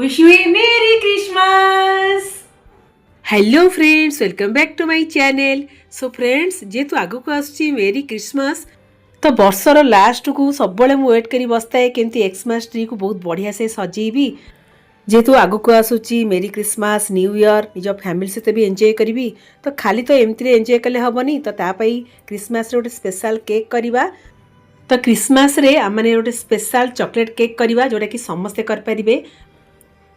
wish you a Merry Christmas! Hello friends welcome back to my channel. So friends जेहेतु आगक आसुची मेरी Christmas तो बर्षर लास्ट को सब वेट करी बसताए केमती एक्समास ट्री को बहुत बढ़िया से सजेबी। जेहेतु आगक आसूची मेरी क्रिसमस न्यू ईयर निज फैमिली सहित भी एंजॉय करी तो खाली तो एमती एंजॉय कले हेनी तो तापाई क्रिसमस गोटे स्पेशल केक करवा। तो क्रिसमस रे आम मैंने गोटे स्पेशल चॉकलेट केक करवा जोटा कि समस्ते करें।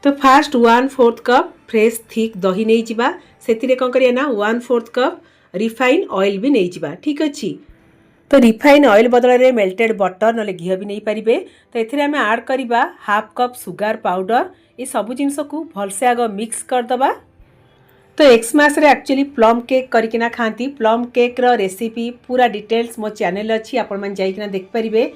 तो फास्ट 1/4 कप फ्रेश थिक दही नहीं जावा से कौन करिए ना 1/4 कप रिफाइन ऑयल भी नहीं जावा। ठीक अच्छे तो रिफाइन ऑयल बदल में मेल्टेड बटर ना घी भी नहीं पारे। तो ये आम आड करवा 1/2 कप सुगार पाउडर। ये सब जिनस को भलसे आग मिक्स करदे। तो एक्समास रे एक्चुअली प्लम केक करकिना खाती। प्लम केक रो रेसिपी पूरा डिटेल्स मो चैनल अच्छी आपण मैंने जाइकिना देख पारिबे।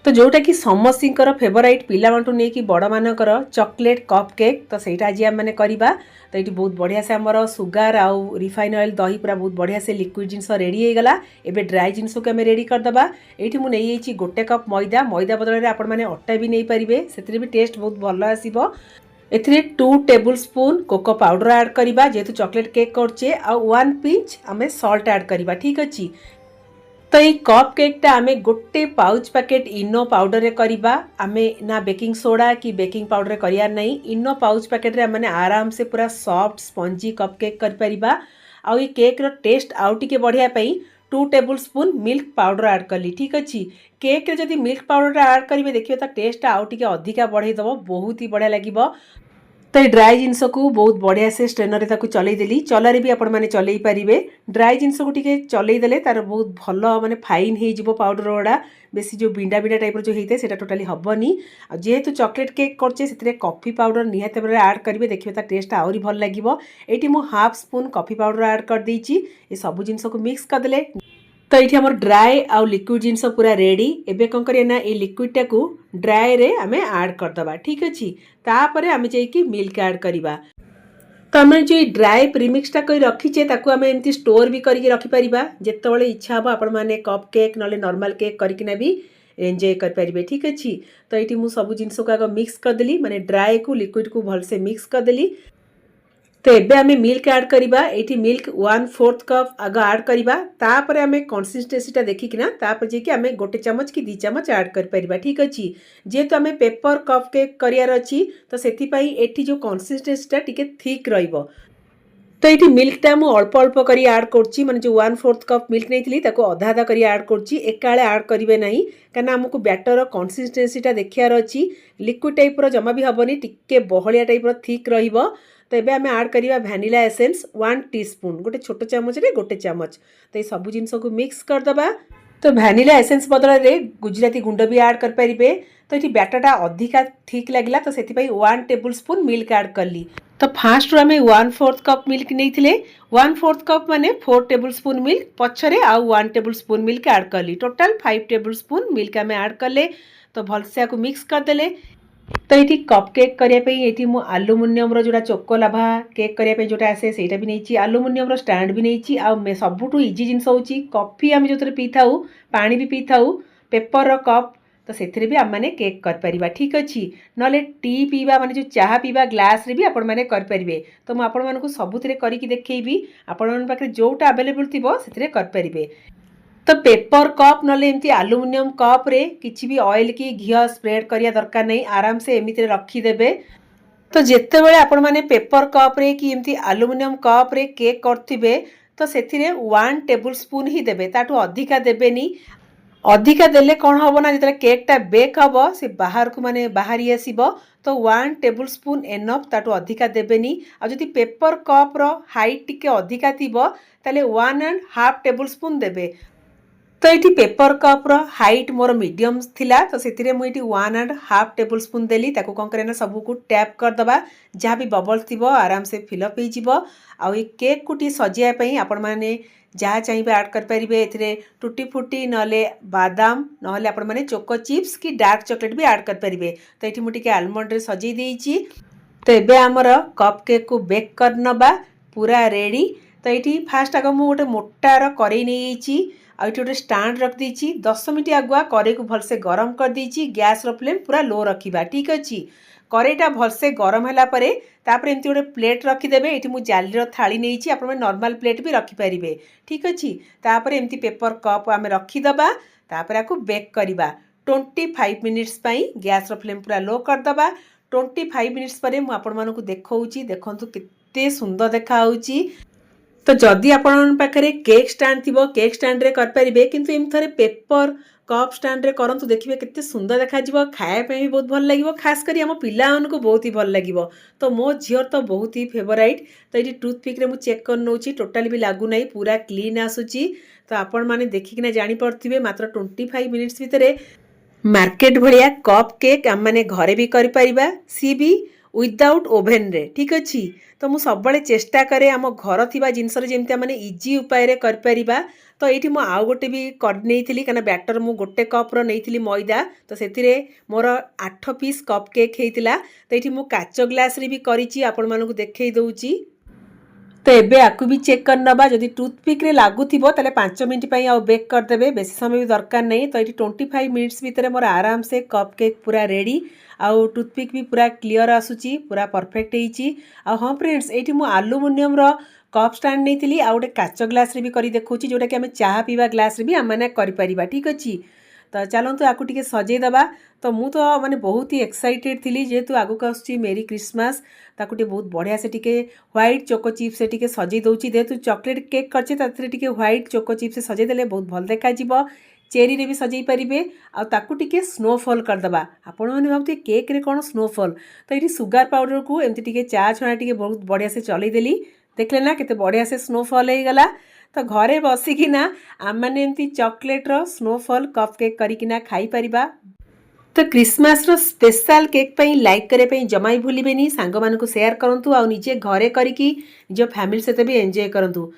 तो जोटा कि समस्तर फेवराइट पिलामानठू नहीं कि बड़ मानकर चॉकलेट कप केक तो सहीटा आज आम करवा। तो ये बहुत बढ़िया से आमर सुगार आउ रिफाइन ऑयल दही पूरा बहुत बढ़िया से लिक्विड जिनस रेडी हो गला। एबे ड्राई जिनस को आम रेडी करदे। ये मुझे गोटे कप मैदा मैदा बदल में आपण मैंने अटा भी नहीं पारे से भी टेस्ट बहुत भल आसो। एथिरे 2 tablespoon cocoa powder add करवा जेहेतु चॉकलेट केक करचे आ 1 पिंच आम सॉल्ट ऐड करवा। ठीक अच्छे तो ये कप केकटा आमे गोटे पाउच पैकेट इनो पाउडर रे करवा। आमे ना बेकिंग सोडा कि बेकिंग पाउडर रे करियार नहीं। इनो पाउच पैकेट रे मैंने आराम से पूरा सॉफ्ट स्पंजी कप केक कर परिबा। आउ ये केक रो टेस्ट आउ टिके बढ़िया पई 2 table spoon milk powder add करली। ठीक अच्छे केक रे जदि मिल्क पाउडर ऐड करिवे देखिए तो टेस्ट आउ टिके अधिका बढ़ाई दबो बहुत ही बढ़िया लगिबो। तो ये ड्राई जिनस को बहुत बढ़िया से स्ट्रेनर चलईदेली चलारे भी आपण मैंने चलई पारे। ड्राई जिनस को टिके चलईदेले तार बहुत भल माने फाइन हो पाउडर गुड़ा बेसी जो बिंडा बिंडा टाइप जो होता है से टोटाली हेनी। जेहेतु चॉकलेट केक करचे से कॉफी पाउडर निहाती भाव ऐड करेंगे देखिए टेस्ट आहरी भल लगे। ये मुझे 1/2 स्पून कॉफी पाउडर ऐड कर देची। ये सब जिनस को मिक्स करदे। तो ये आम ड्राए आउ लिक्विड जिनस पूरा रेडी। एबे कौन करिए ना ये लिक्विडटा को ड्राए रे आमे ऐड करदबा। ठीक अच्छे तापर आमे जाइकी मिल्क ऐड करवा। तो आम जो ड्राए प्रीमिक्सटा कर रखीचे ताकू आमे एमती स्टोर भी करके रखिपारिबा जेतेबेले इच्छा हम आपण मैंने कप केक ना नॉर्मल केक करकिना भी एंजॉय करें। ठीक अच्छे तो ये मुझे सब जिनस को आग मिक्स करदेली माने ड्राए को लिक्विड को भलसे मिक्स करदेली। तो एबे आमे मिल्क ऐड करवा। ये मिल्क 1/4 कप आग ऐड करवा। तापर आमे कंसिस्टेंसीटा देखिकिना तापर जेकी आमे गोटे चमच कि 2 चमच ऐड कर परिबा। ठीक अच्छे जेहेतु आमे पेपर कप केक करियार अछि तो सेति पई एठी जो कंसिस्टेंसीटा टिके थिक रहिबो। तो ये मिल्कटा मु अल्प अल्प करी ऐड करछि माने जो 1/4 कप मिल्क नहीं ताको अधा अधा करी ऐड करछि एकाळे ऐड करिवे नहीं काना हमको बैटर कंसिस्टेंसीटा देखियार अछि। लिक्विड टाइप रो जमा भी हबनी टिके बहलिया टाइप रो थिक रहिबो। तो ये आम ऐड करवा वैनिला एसेंस 1 टीस्पून गोटे छोट चामच रे गोटे चामच। तो ये सब जिनस को मिक्स करदबा। तो वैनिला एसेंस बदल में गुजराती गुंड भी ऐड कर पारे। तो ये बैटरटा अधिका थिक लगे तो से 1 टेबल स्पून मिल्क ऐड कली। तो फास्ट आम 1/4 कप मिल्क नहीं 1/4 कप माने 4 टेबल स्पून मिल्क पछरे आउ 1 टेबल स्पून मिल्क ऐड कली टोटाल 5 टेबल स्पून मिल्क आम ऐड कले। तो भलसे आपको मिक्स करदे। तो ये कप केक करने मु आलुमिनियम जोड़ा चोकोलाभा केक करने जोटा आसे से भी नहीं आलुमिनियम स्टैंड भी नहीं। आ सबुठू इजी जिनस हो कॉफी आम जो पी था पा भी पी था पेपर कप तो से भी आम मैंने केक कर। ठीक अच्छे ना टी पीवा माने जो चाह पीवा ग्लास रे भी आपण मैंने करें। तो मुझे आपण मानक सबुथ करके देखी आपण पाखे जोटा अवेलेबल थी से करें। तो पेपर कप ना एमती आलुमिनियम कप रे किसी भी ऑयल की घी स्प्रेड करिया दरकार नहीं आराम से एमती रखीदेवे। तो जिते बड़े आपण मैंने पेपर कप रे कि एमती आलुमिनियम कप रे केक करथिबे तो सेथिरे 1 टेबल स्पून ही देबे ताठू अधिका देबेनी। अधिका देले कौन हम ना जो केकटा बेक हम से बाहर को माने बाहरी आसो तो 1 टेबल स्पून एनफ ताठू अधिका देबेनी। आ जदि पेपर कप रो हाइट टिके अधिका थिबो ताले 1.5 टेबल स्पून देबे। तो ये पेपर कप रो हाइट मोर मीडियम थिला तो से मुझे 1.5 टेबल स्पून देली ताको कौन करे ना सबको टैप करदबा जहाँ भी बबल्स थी आराम से फिलअप हो। आउ ये केक को टी सजाइवाई आपण मैंने जहाँ चाहिए ऐड करेंगे ए टूटी फुटी नले बादाम ना आपण मैंने चोको चिप्स कि डार्क चॉकलेट भी ऐड करेंगे। तो ये मुझे आलमंड रे सजई देइछि। तो ये आमर कप केक को बेक करनबा पूरा रेडी। तो ये फास्ट आग मुझे गोटे मोटार करेई नहीं आउ गोटे स्टाण्ड रख देछि 10 मिनट आगुआ करे को भलसे गरम कर देछि। गैस रो फ्लेम पूरा लो रखिबा। ठीक अच्छे करेईटा भलसे गरम होला परे तापर एमती गोटे प्लेट रखिदेवे। ये मुझे जालीर थाली नहीं आप नॉर्मल प्लेट भी रखिपारे। ठीक अच्छे तापर एमती पेपर कप आम रखीदबा तापर आपको बेक करवा 25 मिनिट्स गैस फ्लेम पूरा लो करदबा। 25 मिनिट्स पर मुझे देखा देखु केते सुंदर देखा। तो जदि आपण पाखे केक स्टाण्ड थी केक स्टाण्ड रे करें किंतु एम थे पेपर कप स्टाण्ड रे करंतु देखिए केते सुंदर देखा खायापी भी बहुत भल लगे खास कर आम पिला बहुत ही भल लगे। तो मो झीर तो बहुत ही फेवराइट। तो ये टूथपिक रे चेक कर नौ टोटाली भी लगुना पूरा क्लीन आसूची। तो आपण मैंने देखिकिना जापे मात्र 25 मिनिट्स भितर मार्केट भाया कप केक आम मैंने घरे भी करें सी भी विदाउट ओभेन रे। ठीक अच्छे तो मुझे सब चेष्टा करे आम घर थी जिनस जमी मैंने इजी उपाय कर। तो ये मुझे आउ गोटे भी करनी क्या बैटर मु गोटे कप्र नहीं मैदा। तो से मोर 8 पीस कप केक होता। तो ये मुझे काच ग्लास रे भी करी आपण मानू देखे दूची। तो एबे आकु भी चेक कर नबा जदि टूथपिक रे लागुथिबो ताले 5 मिनिट पई आ बेक कर देबे बेसी समय भी दरकार नहीं। तो ये 25 मिनिट्स भितर मोर आराम से कप केक पूरा रेडी आउ टूथपिक भी पूरा क्लियर आसुची पूरा परफेक्ट होईची। आ हां फ्रेंड्स एठी मु एल्युमिनियम रो कप स्टाण्ड नहीं आ गोटे काच ग्लास रे भी करी देखौची जोटा कि आम चाह पीवा ग्लास रे भी आम मैंने करि परिबा। ठीक अच्छे तो चलतु आपको टे सजेदेवा। तो मु तो माने बहुत ही एक्साइटेड थी जेहेतु आगक आसुची मेरी क्रिसमस ताकू बहुत बढ़िया से टिके व्हाइट चोको चिप से टिके सजे दूची। जेहेतु चॉकलेट केक करछे टिके व्हाइट चोको चिप से सजेदेले बहुत भल देखा जिवो। चेरी रे भी सजई पारिबे आ ताकू टिके स्नोफॉल करदबा। आपण माने भाबते केक रे कोन स्नोफॉल। तो ये सुगर पाउडर को एमती टिके चा छणा टिके बहुत बढ़िया से चलई देली देखले ना केते बढ़िया से स्नोफॉल हो गला। तो घरे बसिकिना आम मैंने एमती चॉकलेट रो स्नोफॉल कप केक करिकिना खाई परिबा। तो क्रिसमस रो स्पेशल केक पई लाइक करे पई जमा ही भूलिबेनी सांग मानकु शेयर करंतु आ निजे घरे करिकी निज फैमिली सहित भी एंजॉय करंतु।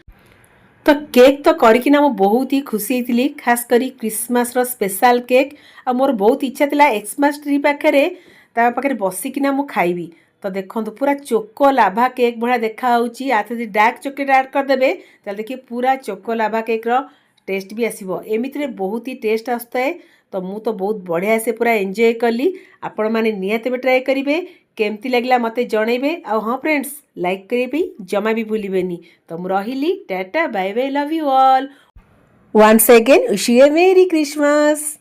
तो केक तो करिकिना मो बहुत ही खुशी थी खास करी क्रिसमस रो स्पेशल केक आ मोर बहुत इच्छा थिला एक्समस ट्री पाखे ता पाखे बसिकिना मु खाइबी। तो देखो पूरा चोको लाभा केक भाया देखा आते डार्क चॉकलेट ऐड करदे तो देखिए पूरा चोको लाभा केक रो टेस्ट भी आसो एमती बहुत ही टेस्ट आसता है। तो मु तो बहुत बढ़िया से पूरा एंजॉय कली आपण मैंने निहाती ट्राए करेंगे केमती लगला मते जनइबे। आ हाँ फ्रेंड्स लाइक करें जमा भी भूलिबेनी। तो मु रहिली tata bye bye love you all once again wish you a merry Christmas.